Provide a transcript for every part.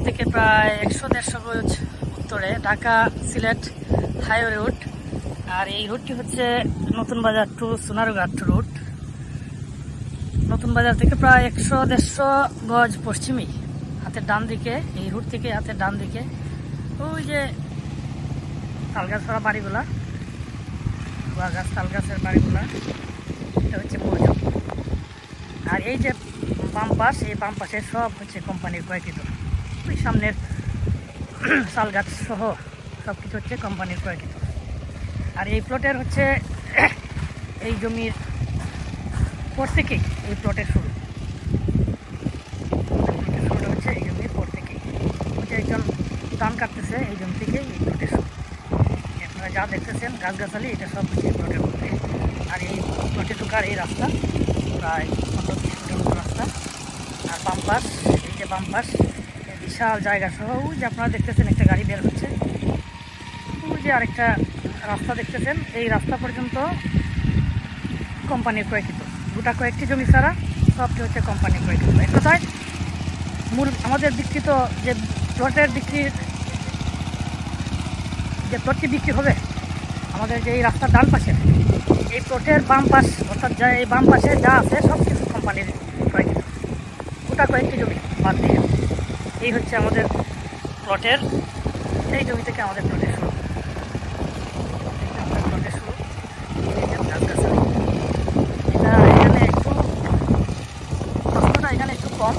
এখান থেকে প্রায় 100-150 গজ উত্তরে ঢাকা সিলেট হাইওয়ে রুট। আর এই রুটটি হচ্ছে নতুন বাজার টু সোনারঘাট রুট। নতুন বাজার থেকে প্রায় 100-150 গজ পশ্চিমী হাতের ডান দিকে, এই রুট থেকে হাতের ডান দিকে ওই যে তালগাছড়া বাড়িগুলা, গাছ তালগাছের বাড়িগুলা, এটা হচ্ছে মৌজা। আর এই যে বাম পাশ, এই বাম পাশে সব হচ্ছে কোম্পানির ক্রয়কৃত। ওই সামনের শাল গাছ সহ সব কিছু হচ্ছে কোম্পানির ক্রয়কৃত। আর এই প্লটের হচ্ছে এই জমির পর থেকেই এই প্লটের শুরু হচ্ছে এই জমির পর থেকেই হচ্ছে একজন ধান কাটতেছে এই জমি থেকে এই প্লটের শুরু। আপনারা যা দেখতেছেন গাছগাছালি, এটা সব হচ্ছে প্লটের মধ্যে। আর এই প্লটে ঢোকার এই রাস্তা প্রায় 15-20 মিটার রাস্তা। আর বাম পাশ, এই যে বাম পাশ বিশাল জায়গা সহ ওই যে আপনারা দেখতেছেন একটা গাড়ি বের হচ্ছে, ওই যে আরেকটা রাস্তা দেখতেছেন, এই রাস্তা পর্যন্ত কোম্পানির ক্রয়কৃত। গোটা কয়েকটি জমি ছাড়া সবটি হচ্ছে কোম্পানির ক্রয়কৃত। এক কথায় মূল আমাদের বিক্রিত যে প্লটের বিক্রির যে প্লটটি বিক্রি হবে আমাদের যে এই রাস্তার ডান পাশে, এই প্লটের বাম পাশ অর্থাৎ যা এই বাম পাশে যা আছে সব কিছু কোম্পানির ক্রয়কৃত, গোটা কয়েকটি জমি বাদ দিয়ে। এই হচ্ছে আমাদের প্লটের, এই জমি থেকে আমাদের প্লটের শুরু। প্লটের শুরু এটা এখানে একটু প্রশ্নটা এখানে একটু কম,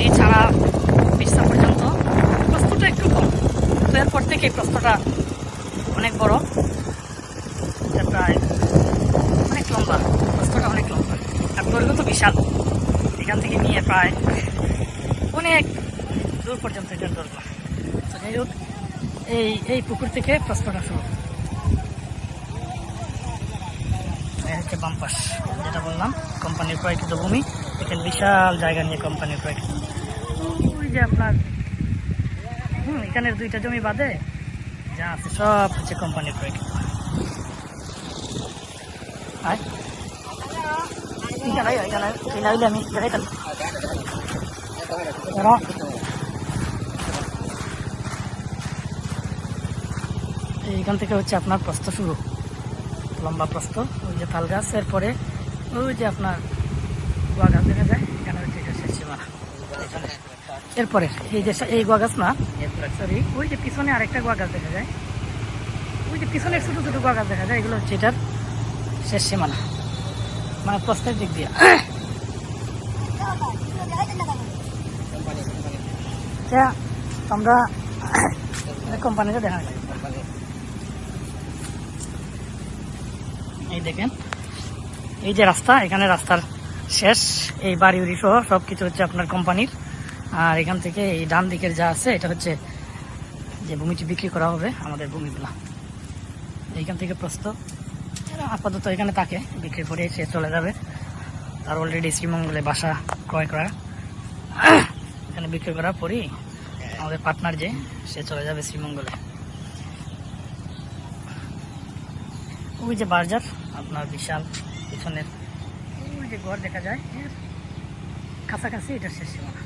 এই ছাড়া বিস্তা পর্যন্ত প্রশ্নটা একটু কম, তো এরপর থেকে এই প্রশ্নটা অনেক বড়, এটা প্রায় অনেক লম্বা, প্রশ্নটা অনেক লম্বা। আর দৈর্ঘ্য তো বিশাল, এখান থেকে নিয়ে প্রায় অনেক দূর পর্যন্ত এটার দৈর্ঘ্য। তো যাই হোক, এই পুকুর থেকে প্রশ্নটা শুরু। হচ্ছে বাম পাশ, যেটা বললাম কোম্পানির ক্রয়কৃত ভূমি। এখানে বিশাল জায়গা নিয়ে কোম্পানির ক্রয়কৃত। ওই যে আপনার এখানের 2টা জমি বাদে যা আছে সব হচ্ছে কোম্পানির ক্রয়কৃত। আমি দেখাইতাম এইখান থেকে হচ্ছে আপনার প্রস্থ শুরু, লম্বা প্রস্থ। ওই যে তাল গাছ, এরপরে ওই যে আপনার গুয়া গাছ দেখা যায়, এখানে হচ্ছে এটা শেষ সীমানা। এরপরে এই যে এই গুয়া গাছ না, সরি, ওই যে পিছনে আরেকটা গুয়া গাছ দেখা যায়, ওই যে পিছনের ছোটো ছোটো গুয়া গাছ দেখা যায়, এগুলো হচ্ছে এটার শেষ সীমানা, মানে প্রস্থের দিক দিয়ে। আমরা কোম্পানিতে দেখা যায়। এই দেখেন এই যে রাস্তা, এখানে রাস্তার শেষ, এই বাড়ি উড়ি সহ সব কিছু হচ্ছে আপনার কোম্পানির। আর এখান থেকে এই ডান দিকের যা আছে এটা হচ্ছে যে ভূমিটি বিক্রি করা হবে আমাদের ভূমিগুলা। এইখান থেকে প্রস্থ আপাতত এখানে থাকে, বিক্রি করে সে চলে যাবে। আর অলরেডি শ্রীমঙ্গলে বাসা ক্রয় করা, এখানে বিক্রি করার পরই আমাদের পার্টনার যে সে চলে যাবে শ্রীমঙ্গলে। ওই যে বাজার আপনার বিশাল পিছনের ওই যে ঘর দেখা যায়, এর কাছাকাছি এটা শেষ সীমানা।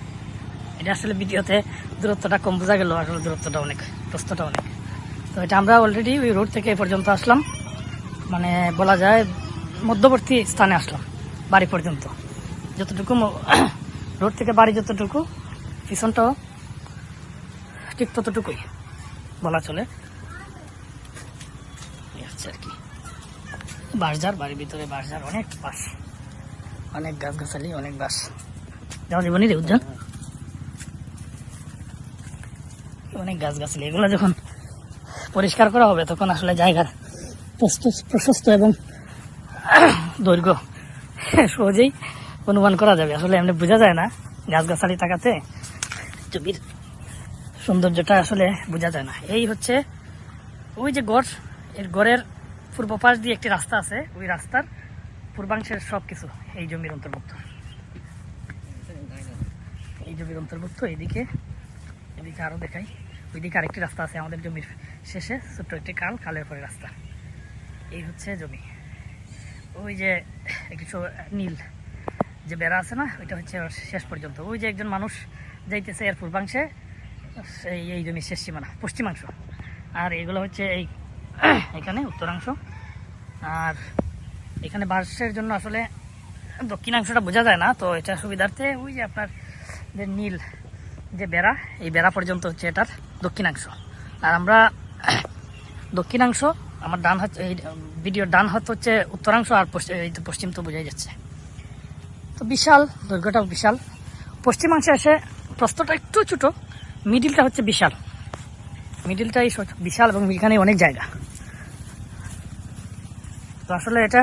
এটা আসলে ভিডিওতে দূরত্বটা কম বোঝা গেল, আসলে দূরত্বটা অনেক, প্রস্থটা অনেক। তো এটা আমরা অলরেডি ওই রোড থেকে এই পর্যন্ত আসলাম, মানে বলা যায় মধ্যবর্তী স্থানে আসলাম, বাড়ি পর্যন্ত যতটুকু রোড থেকে বাড়ি যতটুকু, পিছনটাও ঠিক ততটুকুই বলা চলে। আর কি বাঁশঝাড়, বাড়ির ভিতরে বাঁশঝাড়, অনেক বাঁশ, অনেক গাছগাছালি, অনেক বাঁশ। যেমন জীবনী রে উজ্জ্বল, অনেক গাছগাছালি। এগুলো যখন পরিষ্কার করা হবে তখন আসলে জায়গার প্রশস্ত এবং দৈর্ঘ্য সহজেই অনুমান করা যাবে। আসলে এমনি বোঝা যায় না, গাছগাছালি থাকাতে জমির সৌন্দর্যটা আসলে বোঝা যায় না। এই হচ্ছে ওই যে গড়, এর গড়ের পূর্ব পাশ দিয়ে একটি রাস্তা আছে, ওই রাস্তার পূর্বাংশের সব কিছু এই জমির অন্তর্ভুক্ত, এই জমির অন্তর্ভুক্ত। এদিকে আরো দেখাই, ওইদিকে আরেকটি রাস্তা আছে আমাদের জমির শেষে, ছোট্ট একটি খালের পরে রাস্তা। এই হচ্ছে জমি, ওই যে একটু নীল যে বেড়া আছে না, ওইটা হচ্ছে শেষ পর্যন্ত। ওই যে একজন মানুষ যাইতেছে এর পূর্বাংশে, এই জমির শেষ সীমানা পশ্চিমাংশ। আর এগুলো হচ্ছে এখানে উত্তরাংশ। আর এখানে বাঁশের জন্য আসলে দক্ষিণাংশটা বোঝা যায় না, তো এটা সুবিধার্থে ওই যে আপনার যে নীল যে বেড়া, এই বেড়া পর্যন্ত হচ্ছে এটার দক্ষিণাংশ। আর আমরা দক্ষিণাংশ, আমার ডান হাত, এই ভিডিওর ডান হাত হচ্ছে উত্তরাংশ, আর এই তো পশ্চিম তো বোঝাই যাচ্ছে। তো বিশাল, দৈর্ঘ্যটাও বিশাল। পশ্চিমাংশে এসে প্রস্থটা একটু ছোটো, মিডিলটা হচ্ছে বিশাল, মিডিলটাই বিশাল এবং এখানে অনেক জায়গা। তো আসলে এটা,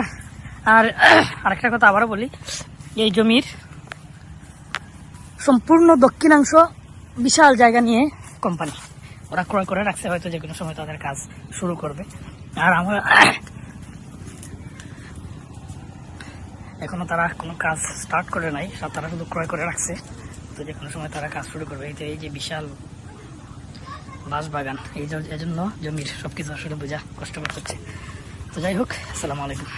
আর আরেকটা কথা আবারও বলি, এই জমির সম্পূর্ণ দক্ষিণাংশ বিশাল জায়গা নিয়ে কোম্পানি ওরা ক্রয় করে রাখছে, হয়তো যে কোনো সময় তাদের কাজ শুরু করবে। আর আমরা এখনো তারা কোনো কাজ স্টার্ট করে নাই, তারা শুধু ক্রয় করে রাখছে, তো যে কোনো সময় তারা কাজ শুরু করবে। এই যে বিশাল বাঁশ বাগান, এই জন্য জমির সবকিছু আসলে বোঝা কষ্টকর হচ্ছে। তো যাই হোক, আসসালামু আলাইকুম।